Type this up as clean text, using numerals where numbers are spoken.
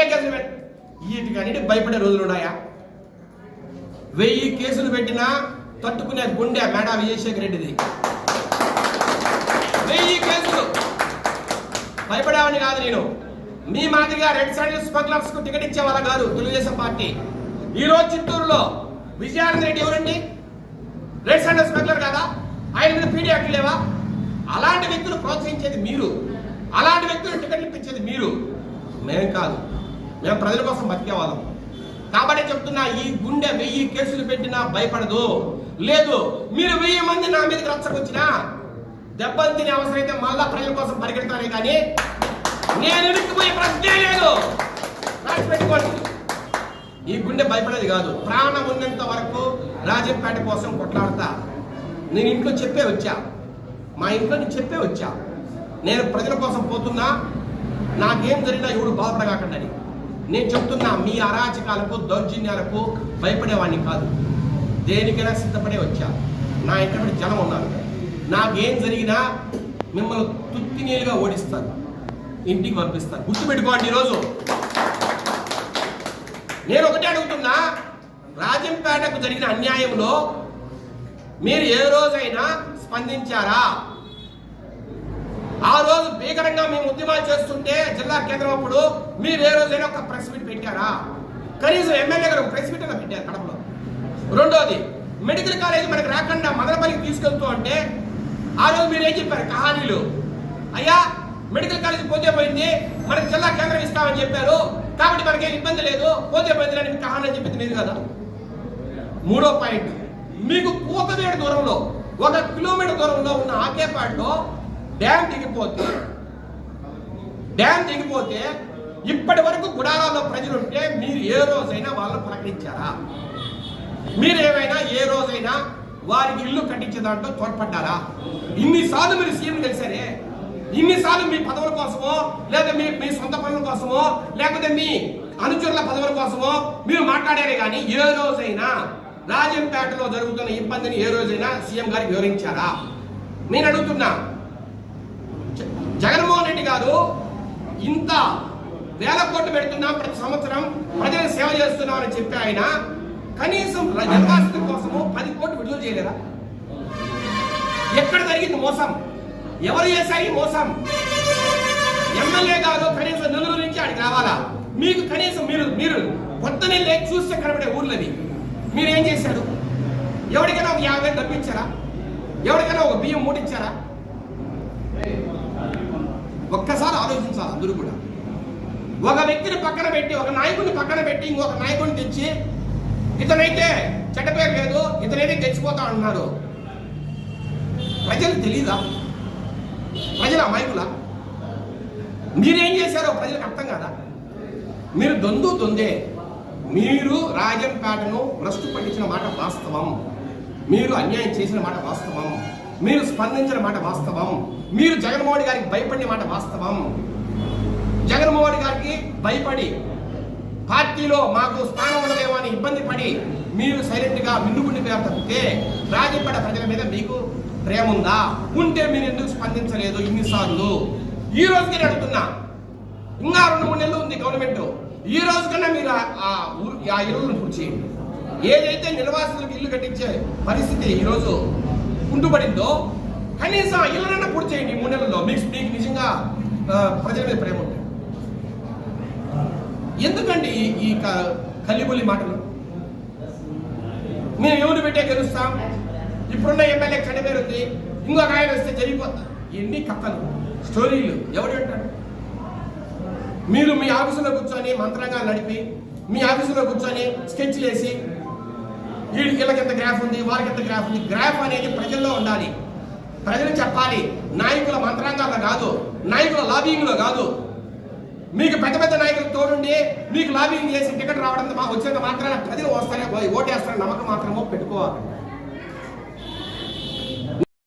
ఏ కేసులు వీటికన్నిటి భయపడే రోజులు ఉన్నాయా? 1000 కేసులు పెట్టినా తట్టుకునే గుండె మేడా విజయశేఖర్ రెడ్డిది. 1000 కేసులు భయపడేవాడిని కాదు నేను. మీ మాదిరిగా రెడ్ శాండిల్ స్మగ్లర్స్ కు టికెట్ ఇచ్చే వాళ్ళ కాదు తెలుగుదేశం పార్టీ. ఈ రోజు చిత్తూరులో విజయానంద రెడ్డి ఎవరండి? రెడ్ శాండిల్ స్మగ్లర్ కాదా? ఆయన మీద పీడీ యాక్ట్ లేవా? అలాంటి వ్యక్తులు ప్రోత్సహించేది మీరు, అలాంటి వ్యక్తులు టికెట్లు ఇప్పించేది మీరు, మేం కాదు. మేము ప్రజల కోసం బతికేవాళ్ళం. కాబట్టి చెప్తున్నా, ఈ గుండె 1000 కేసులు పెట్టినా భయపడదు. లేదు, మీరు 1000 మంది నా మీదకి రచ్చకొచ్చినా దెబ్బలు తినే అవసరం అయితే మళ్ళా ప్రజల కోసం పరిగెడతారే కానీ నేను వెనక్కిపోయే ప్రశ్నే లేదు. రాసి పెట్టుకోండి. ఈ గుండె భయపడేది కాదు. ప్రాణం ఉన్నంత వరకు రాజంపేట కోసం కొట్లాడతా. నేను ఇంట్లో చెప్పే వచ్చా, మా ఇంట్లో నేను చెప్పే వచ్చా, నేను ప్రజల కోసం పోతున్నా, నాకేం జరిగినా ఎవడు బాధపడగాకండి. నేను చెప్తున్నా, మీ అరాచకాలకు దౌర్జన్యాలకు భయపడేవాడిని కాదు, దేనికైనా సిద్ధపడే వచ్చా. నా ఇంటి జనం ఉన్నారు, నాకేం జరిగినా మిమ్మల్ని తుత్తి నీళ్ళుగా ఓడిస్తాను, ఇంటికి పంపిస్తాను. గుర్తుపెట్టుకోండి. ఈరోజు నేను ఒకటే అడుగుతున్నా, రాజంపేటకు జరిగిన అన్యాయంలో మీరు ఏ రోజైనా స్పందించారా? ఆ రోజు భీకరంగా మేము ఉద్యమాలు చేస్తుంటే జిల్లా కేంద్రం అప్పుడు మీరు ఏ రోజైనా ఒక ప్రెస్ మీట్ పెట్టారా? కనీసం ఎమ్మెల్యే గారు ప్రెస్ మీట్ పెట్టారు కడపలో. రెండోది, మెడికల్ కాలేజ్ మనకు రాకుండా మదనపల్లికి తీసుకెళ్తూ అంటే ఆ రోజు మీరు ఏం చెప్పారు? కహానీలు. అయ్యా, మెడికల్ కాలేజ్ పోతే పోయింది, మనకి జిల్లా కేంద్రం ఇస్తామని చెప్పారు, కాబట్టి మనకేం ఇబ్బంది లేదు, పోతే పోయింది అని కహానీ అని చెప్పింది లేదు కదా. మూడో పాయింట్, మీకు కూతవేడు దూరంలో 1 కిలోమీటర్ దూరంలో ఉన్న ఆకేపాడులో డ్యామ్ దిగిపోతే ఇప్పటి వరకు గుడారాల్లో ప్రజలుంటే మీరు ఏ రోజైనా వాళ్ళని ప్రకటించారా? మీరేమైనా ఏ రోజైనా వారికి ఇల్లు కట్టించే దాంట్లో తోడ్పడ్డారా? ఇన్నిసార్లు మీరు సీఎం కలిసారే, ఇన్నిసార్లు మీ పదవుల కోసమో, లేదా మీ సొంత పనుల కోసమో, లేకపోతే మీ అనుచరుల పదవుల కోసమో మీరు మాట్లాడారే కానీ ఏ రోజైనా రాజంపేటలో జరుగుతున్న ఇబ్బందిని ఏ రోజైనా సీఎం గారికి వివరించారా? నేను అడుగుతున్నా. జగన్మోహన్ రెడ్డి గారు ఇంత వేల కోట్లు పెడుతున్నాం, ప్రతి సంవత్సరం ప్రజలకు సేవ చేస్తున్నాం అని చెప్పి ఆయన కనీసం నిర్వాసితుల కోసము 10 కోట్లు విడుదల చేయలేరా? ఎక్కడ జరిగింది మోసం? ఎవరు చేశారు ఈ మోసం? ఎమ్మెల్యే గారు కనీసం నెల్లూరు నుంచి ఆడికి రావాలా? మీకు కనీసం మీరు కొత్తనే లేచి చూస్తే కనబడే ఊర్లవి మీరేం చేశారు? ఎవరికైనా ఒక 50,000 తప్పించారా? ఎవరికైనా ఒక బియ్యం మూటించారా? ఒక్కసారి ఆలోచించాలి అందరూ కూడా. ఒక వ్యక్తిని పక్కన పెట్టి, ఒక నాయకుడిని పక్కన పెట్టి ఇంకొక నాయకుడిని తెచ్చి ఇతనైతే చెడ్డ పేరు లేదు, ఇతనైతే తెచ్చిపోతా అంటున్నారు. ప్రజలు తెలీదా? ప్రజల అమాయకులా? మీరేం చేశారో ప్రజలకు అర్థం కాదా? మీరు దొందే. మీరు రాజంపేటను భ్రష్టు పట్టించిన మాట వాస్తవం, మీరు అన్యాయం చేసిన మాట వాస్తవం, మీరు స్పందించిన మాట వాస్తవం, మీరు జగన్మోహన్ గారికి భయపడిన మాట వాస్తవం. జగన్మోహన్ గారికి భయపడి పార్టీలో మాకు స్థానం ఉండదేమో అని ఇబ్బంది పడి మీరు సైలెంట్ గా మిన్నుగుండి పేరు తప్పితే రాజంపేట ప్రజల మీద మీకు ప్రేమ ఉందా? ఉంటే మీరు ఎందుకు స్పందించలేదు ఇన్నిసార్లు? ఈ రోజుకి నేను అడుగుతున్నా, ఇంకా 2-3 నెలలు ఉంది గవర్నమెంట్. ఈ రోజు కన్నా మీరు ఆ ఇల్లులను పూర్తి ఏదైతే నిర్వాసితులకు ఇల్లు కట్టించే పరిస్థితి ఈరోజు కుంటుపడిందో కనీసం ఆ ఇళ్ళనన్నా పూర్తి చేయండి 3 నెలల్లో. మీకు నిజంగా ప్రజల మీద ప్రేమ ఉంటుంది. ఎందుకండి ఈ కలిబొలి మాటలు? మేము ఎవరు పెట్టే గెలుస్తాం, ఇప్పుడున్న ఎమ్మెల్యే చెడ్డ పేరు ఉంది, ఇంకొక ఆయన వస్తే జరిగిపోతా. ఎన్ని కథలు, స్టోరీలు ఎవడు అంటాడు? మీరు మీ ఆఫీసులో కూర్చొని మంత్రంగా నడిపి, మీ ఆఫీసులో కూర్చొని స్కెచ్లు వేసి వీడికి ఎంత గ్రాఫ్ ఉంది, వారికి ఎంత గ్రాఫ్ ఉంది. గ్రాఫ్ అనేది ప్రజల్లో ఉండాలి, ప్రజలు చెప్పాలి. నాయకుల మంత్రాంగాల్లో కాదు, నాయకుల లాబింగ్లో కాదు. మీకు పెద్ద పెద్ద నాయకులు తోడుండి మీకు లాబింగ్ చేసి టికెట్ రావడం వచ్చేంత మాత్రాన ప్రజలు వస్తారని ఓటేస్తారని నమ్మకం మాత్రమో పెట్టుకోవాలి.